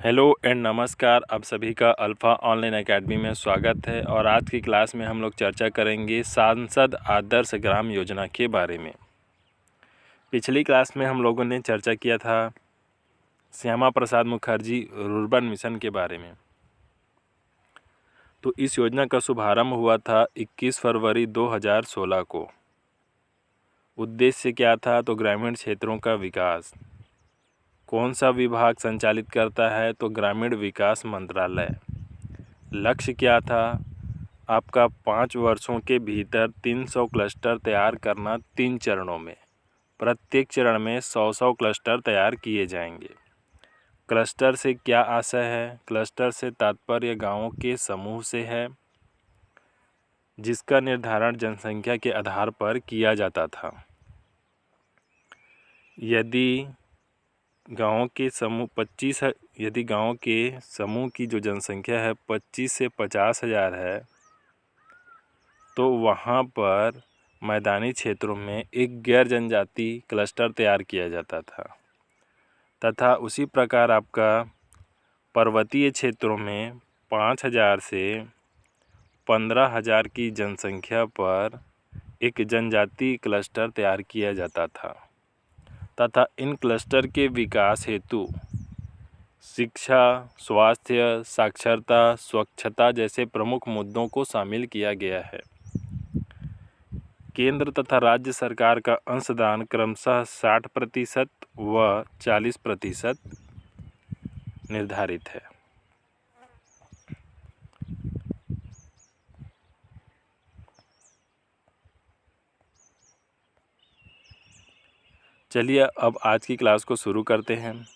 Hello and नमस्कार। आप सभी का अल्फ़ा ऑनलाइन एकेडमी में स्वागत है और आज की क्लास में हम लोग चर्चा करेंगे सांसद आदर्श ग्राम योजना के बारे में। पिछली क्लास में हम लोगों ने चर्चा किया था श्यामा प्रसाद मुखर्जी रुर्बन मिशन के बारे में। तो इस योजना का शुभारंभ हुआ था 21 फरवरी 2016 को। उद्देश्य क्या था? तो ग्रामीण क्षेत्रों का विकास। कौन सा विभाग संचालित करता है? तो ग्रामीण विकास मंत्रालय। लक्ष्य क्या था? आपका 5 वर्षों के भीतर 300 क्लस्टर तैयार करना 3 चरणों में। प्रत्येक चरण में 100 क्लस्टर तैयार किए जाएंगे। क्लस्टर से क्या आशय है? क्लस्टर से तात्पर्य गांवों के समूह से है जिसका निर्धारण जनसंख्या के आधार पर किया जाता था। यदि गांवों के समूह 25 है, यदि गांवों के समूह की जो जनसंख्या है 25 से 50 हज़ार है, तो वहाँ पर मैदानी क्षेत्रों में एक गैर जनजाति क्लस्टर तैयार किया जाता था तथा उसी प्रकार आपका पर्वतीय क्षेत्रों में 5,000 से 15,000 की जनसंख्या पर एक जनजाति क्लस्टर तैयार किया जाता था तथा इन क्लस्टर के विकास हेतु शिक्षा, स्वास्थ्य, साक्षरता, स्वच्छता जैसे प्रमुख मुद्दों को शामिल किया गया है। केंद्र तथा राज्य सरकार का अंशदान क्रमशः 60% व 40% निर्धारित है। चलिए अब आज की क्लास को शुरू करते हैं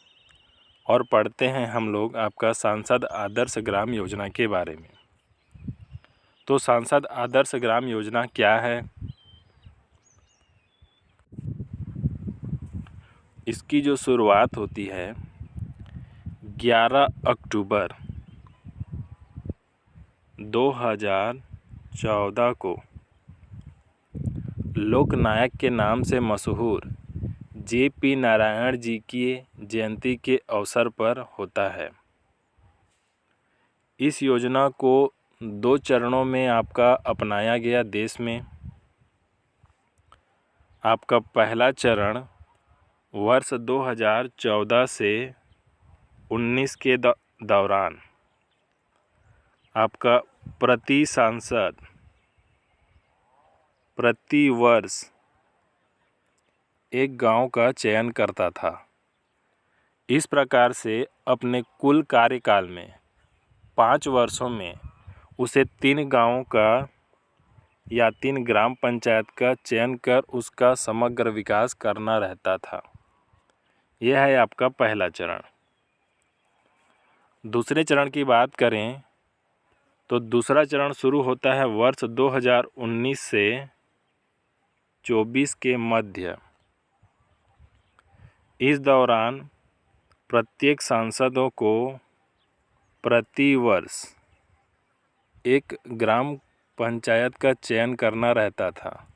और पढ़ते हैं हम लोग आपका सांसद आदर्श ग्राम योजना के बारे में। तो सांसद आदर्श ग्राम योजना क्या है? इसकी जो शुरुआत होती है 11 अक्टूबर 2014 को लोकनायक के नाम से मशहूर जे.पी. नारायण जी की जयंती के अवसर पर होता है। इस योजना को 2 चरणों में आपका अपनाया गया देश में। आपका पहला चरण वर्ष 2014 से 19 के दौरान आपका प्रति सांसद प्रति वर्ष एक गांव का चयन करता था। इस प्रकार से अपने कुल कार्यकाल में 5 वर्षों में उसे 3 गांवों का या 3 ग्राम पंचायत का चयन कर उसका समग्र विकास करना रहता था। यह है आपका पहला चरण। दूसरे चरण की बात करें तो दूसरा चरण शुरू होता है वर्ष 2019 से 24 के मध्य। इस दौरान प्रत्येक सांसदों को प्रति वर्ष एक ग्राम पंचायत का चयन करना रहता था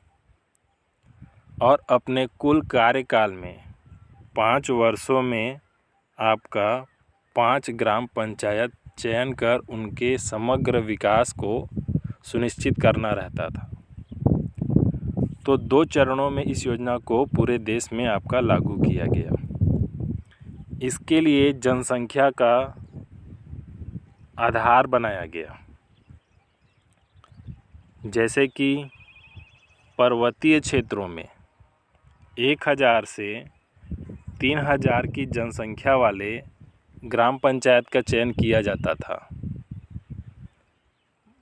और अपने कुल कार्यकाल में 5 वर्षों में आपका 5 ग्राम पंचायत चयन कर उनके समग्र विकास को सुनिश्चित करना रहता था। तो 2 चरणों में इस योजना को पूरे देश में आपका लागू किया गया। इसके लिए जनसंख्या का आधार बनाया गया, जैसे कि पर्वतीय क्षेत्रों में 1000 से 3000 की जनसंख्या वाले ग्राम पंचायत का चयन किया जाता था।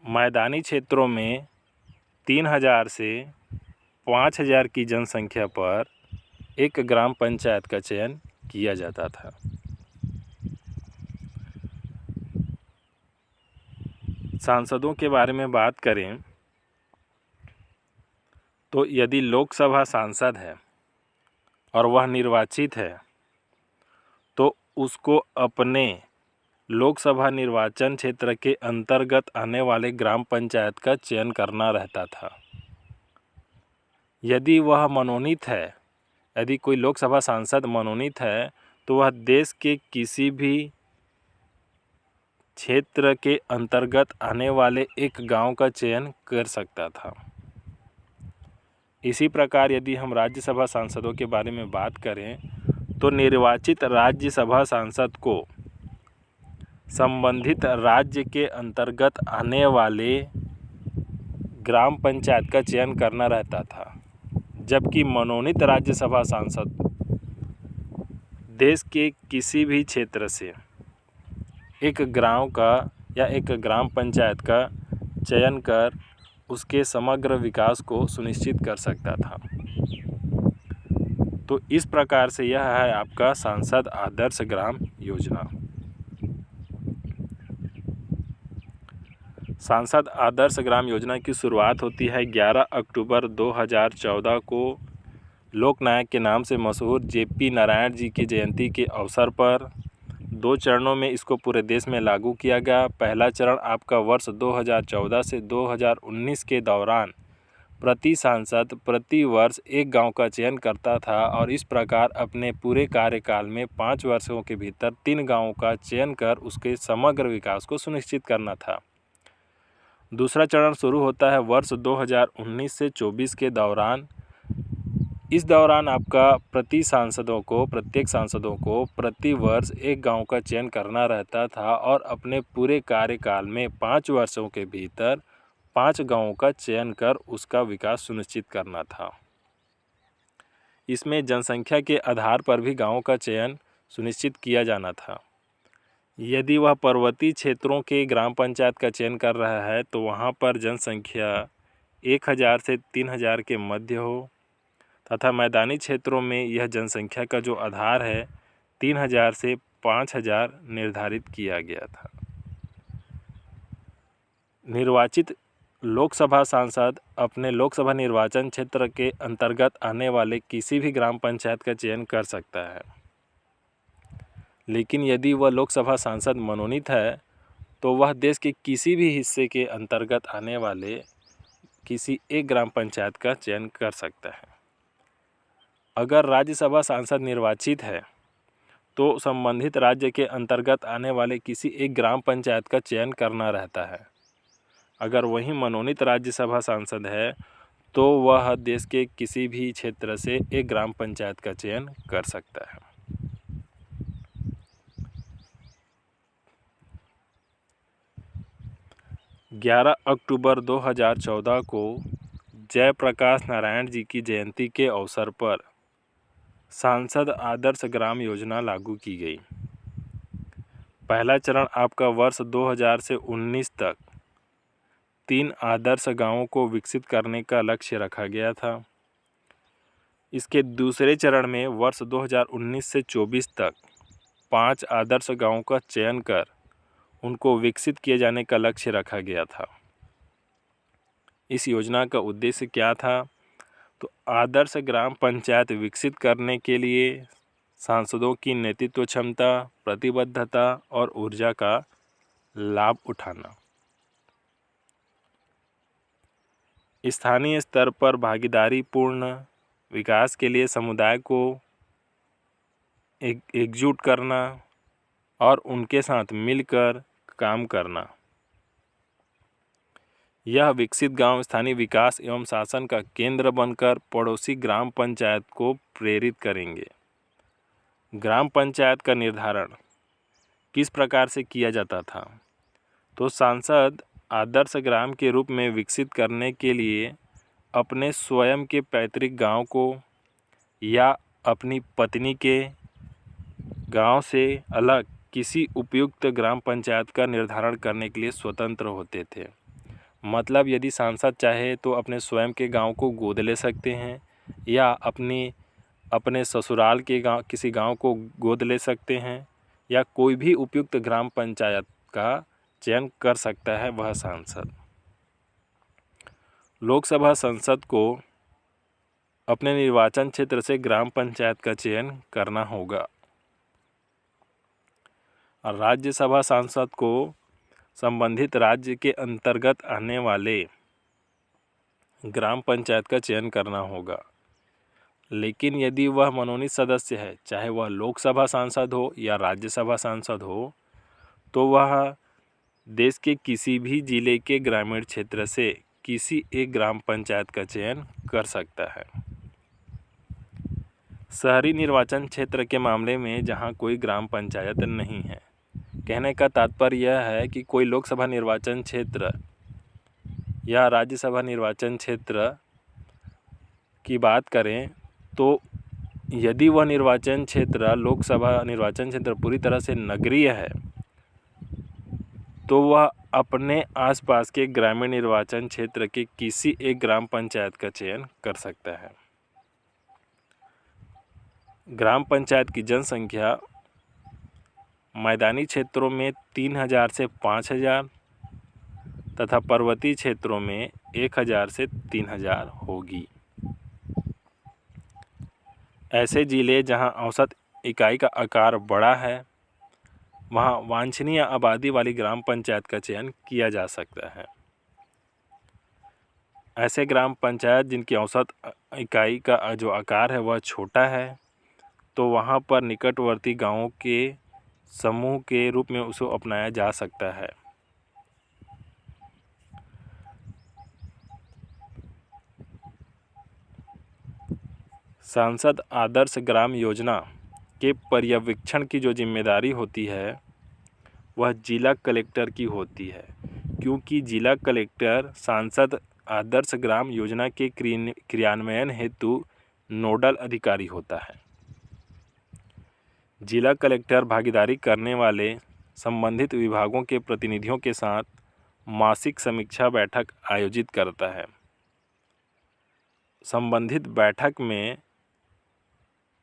मैदानी क्षेत्रों में 3000 से 5000 की जनसंख्या पर एक ग्राम पंचायत का चयन किया जाता था। सांसदों के बारे में बात करें तो यदि लोकसभा सांसद है और वह निर्वाचित है तो उसको अपने लोकसभा निर्वाचन क्षेत्र के अंतर्गत आने वाले ग्राम पंचायत का चयन करना रहता था। यदि वह मनोनीत है, यदि कोई लोकसभा सांसद मनोनीत है तो वह देश के किसी भी क्षेत्र के अंतर्गत आने वाले एक गांव का चयन कर सकता था। इसी प्रकार यदि हम राज्यसभा सांसदों के बारे में बात करें तो निर्वाचित राज्यसभा सांसद को संबंधित राज्य के अंतर्गत आने वाले ग्राम पंचायत का चयन करना रहता था, जबकि मनोनीत राज्यसभा सांसद देश के किसी भी क्षेत्र से एक गांव का या एक ग्राम पंचायत का चयन कर उसके समग्र विकास को सुनिश्चित कर सकता था। तो इस प्रकार से यह है आपका सांसद आदर्श ग्राम योजना। सांसद आदर्श ग्राम योजना की शुरुआत होती है 11 अक्टूबर 2014 को लोकनायक के नाम से मशहूर जेपी नारायण जी की जयंती के अवसर पर। 2 चरणों में इसको पूरे देश में लागू किया गया। पहला चरण आपका वर्ष 2014 से 2019 के दौरान प्रति सांसद प्रति वर्ष एक गांव का चयन करता था और इस प्रकार अपने पूरे कार्यकाल में 5 वर्षों के भीतर 3 गांवों का चयन कर उसके समग्र विकास को सुनिश्चित करना था। दूसरा चरण शुरू होता है वर्ष 2019 से 24 के दौरान। इस दौरान आपका प्रत्येक सांसदों को प्रति वर्ष एक गांव का चयन करना रहता था और अपने पूरे कार्यकाल में 5 वर्षों के भीतर 5 गांवों का चयन कर उसका विकास सुनिश्चित करना था। इसमें जनसंख्या के आधार पर भी गांवों का चयन सुनिश्चित किया जाना था। यदि वह पर्वतीय क्षेत्रों के ग्राम पंचायत का चयन कर रहा है तो वहां पर जनसंख्या 1000 से 3000 के मध्य हो तथा मैदानी क्षेत्रों में यह जनसंख्या का जो आधार है 3000 से 5000 निर्धारित किया गया था। निर्वाचित लोकसभा सांसद अपने लोकसभा निर्वाचन क्षेत्र के अंतर्गत आने वाले किसी भी ग्राम पंचायत का चयन कर सकता है, लेकिन यदि वह लोकसभा सांसद मनोनीत है तो वह देश के किसी भी हिस्से के अंतर्गत आने वाले किसी एक ग्राम पंचायत का चयन कर सकता है। अगर राज्यसभा सांसद निर्वाचित है तो संबंधित राज्य के अंतर्गत आने वाले किसी एक ग्राम पंचायत का चयन करना रहता है। अगर वही मनोनीत राज्यसभा सांसद है तो वह देश के किसी भी क्षेत्र से एक ग्राम पंचायत का चयन कर सकता है। ग्यारह अक्टूबर 2014 को जयप्रकाश नारायण जी की जयंती के अवसर पर सांसद आदर्श ग्राम योजना लागू की गई। पहला चरण आपका वर्ष 2000 से 19 तक 3 आदर्श गांवों को विकसित करने का लक्ष्य रखा गया था। इसके दूसरे चरण में वर्ष 2019 से 24 तक 5 आदर्श गांवों का चयन कर उनको विकसित किए जाने का लक्ष्य रखा गया था। इस योजना का उद्देश्य क्या था? तो आदर्श ग्राम पंचायत विकसित करने के लिए सांसदों की नेतृत्व क्षमता, प्रतिबद्धता और ऊर्जा का लाभ उठाना। स्थानीय स्तर पर भागीदारी पूर्ण विकास के लिए समुदाय को एकजुट करना और उनके साथ मिलकर काम करना। यह विकसित गांव स्थानीय विकास एवं शासन का केंद्र बनकर पड़ोसी ग्राम पंचायत को प्रेरित करेंगे। ग्राम पंचायत का निर्धारण किस प्रकार से किया जाता था? तो सांसद आदर्श ग्राम के रूप में विकसित करने के लिए अपने स्वयं के पैतृक गांव को या अपनी पत्नी के गांव से अलग किसी उपयुक्त ग्राम पंचायत का निर्धारण करने के लिए स्वतंत्र होते थे। मतलब यदि सांसद चाहे तो अपने स्वयं के गांव को गोद ले सकते हैं या अपने ससुराल के गांव किसी गांव को गोद ले सकते हैं या कोई भी उपयुक्त ग्राम पंचायत का चयन कर सकता है वह सांसद। लोकसभा संसद को अपने निर्वाचन क्षेत्र से ग्राम पंचायत का चयन करना होगा। और राज्यसभा सांसद को संबंधित राज्य के अंतर्गत आने वाले ग्राम पंचायत का चयन करना होगा। लेकिन यदि वह मनोनीत सदस्य है, चाहे वह लोकसभा सांसद हो या राज्यसभा सांसद हो, तो वह देश के किसी भी जिले के ग्रामीण क्षेत्र से किसी एक ग्राम पंचायत का चयन कर सकता है। शहरी निर्वाचन क्षेत्र के मामले में जहां कोई ग्राम पंचायत नहीं है, कहने का तात्पर्य यह है कि कोई लोकसभा निर्वाचन क्षेत्र या राज्यसभा निर्वाचन क्षेत्र की बात करें तो यदि वह निर्वाचन क्षेत्र लोकसभा निर्वाचन क्षेत्र पूरी तरह से नगरीय है तो वह अपने आसपास के ग्रामीण निर्वाचन क्षेत्र के किसी एक ग्राम पंचायत का चयन कर सकता है। ग्राम पंचायत की जनसंख्या मैदानी क्षेत्रों में 3000 से 5000 तथा पर्वतीय क्षेत्रों में 1000 से 3000 होगी। ऐसे जिले जहां औसत इकाई का आकार बड़ा है वहां वांछनीय आबादी वाली ग्राम पंचायत का चयन किया जा सकता है। ऐसे ग्राम पंचायत जिनकी औसत इकाई का जो आकार है वह छोटा है तो वहां पर निकटवर्ती गांवों के समूह के रूप में उसे अपनाया जा सकता है। सांसद आदर्श ग्राम योजना के पर्यवेक्षण की जो जिम्मेदारी होती है वह जिला कलेक्टर की होती है, क्योंकि जिला कलेक्टर सांसद आदर्श ग्राम योजना के क्रियान्वयन हेतु नोडल अधिकारी होता है। जिला कलेक्टर भागीदारी करने वाले संबंधित विभागों के प्रतिनिधियों के साथ मासिक समीक्षा बैठक आयोजित करता है। संबंधित बैठक में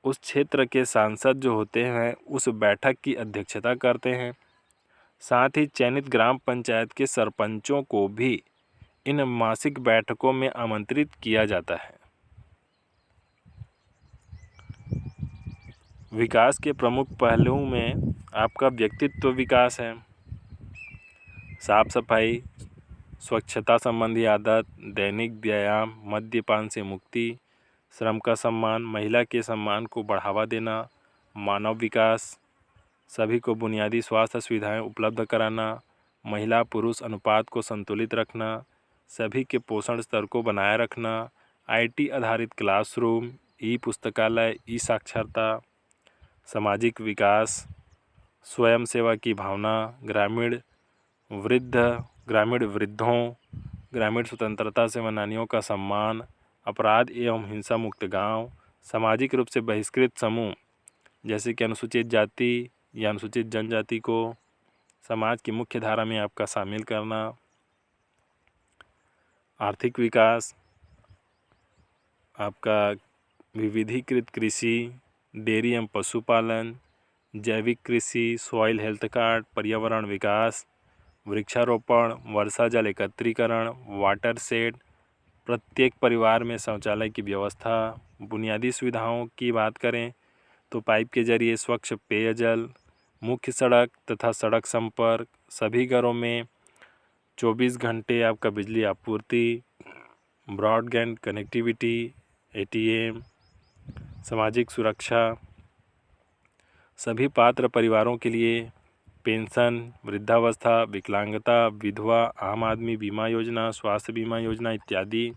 उस क्षेत्र के सांसद जो होते हैं उस बैठक की अध्यक्षता करते हैं। साथ ही चयनित ग्राम पंचायत के सरपंचों को भी इन मासिक बैठकों में आमंत्रित किया जाता है। विकास के प्रमुख पहलुओं में आपका व्यक्तित्व विकास है, साफ सफाई, स्वच्छता संबंधी आदत, दैनिक व्यायाम, मद्यपान से मुक्ति, श्रम का सम्मान, महिला के सम्मान को बढ़ावा देना, मानव विकास, सभी को बुनियादी स्वास्थ्य सुविधाएं उपलब्ध कराना, महिला पुरुष अनुपात को संतुलित रखना, सभी के पोषण स्तर को बनाए रखना, IT आधारित क्लासरूम, पुस्तकालय, साक्षरता, सामाजिक विकास, स्वयं सेवा की भावना, ग्रामीण वृद्धों, ग्रामीण स्वतंत्रता सेनानियों का सम्मान, अपराध एवं हिंसा मुक्त गांव, सामाजिक रूप से बहिष्कृत समूह जैसे कि अनुसूचित जाति या अनुसूचित जनजाति को समाज की मुख्य धारा में आपका शामिल करना, आर्थिक विकास, आपका विविधीकृत कृषि, डेयरी एवं पशुपालन, जैविक कृषि, सॉइल हेल्थ कार्ड, पर्यावरण विकास, वृक्षारोपण, वर्षा जल एकत्रीकरण, वाटर शेड, प्रत्येक परिवार में शौचालय की व्यवस्था, बुनियादी सुविधाओं की बात करें तो पाइप के जरिए स्वच्छ पेयजल, मुख्य सड़क तथा सड़क संपर्क, सभी घरों में 24 घंटे आपका बिजली आपूर्ति, ब्रॉडबैंड कनेक्टिविटी, ATM, सामाजिक सुरक्षा, सभी पात्र परिवारों के लिए पेंशन, वृद्धावस्था, विकलांगता, विधवा, आम आदमी बीमा योजना, स्वास्थ्य बीमा योजना इत्यादि,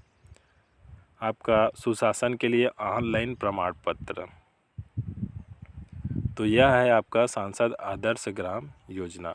आपका सुशासन के लिए ऑनलाइन प्रमाण पत्र। तो यह है आपका सांसद आदर्श ग्राम योजना।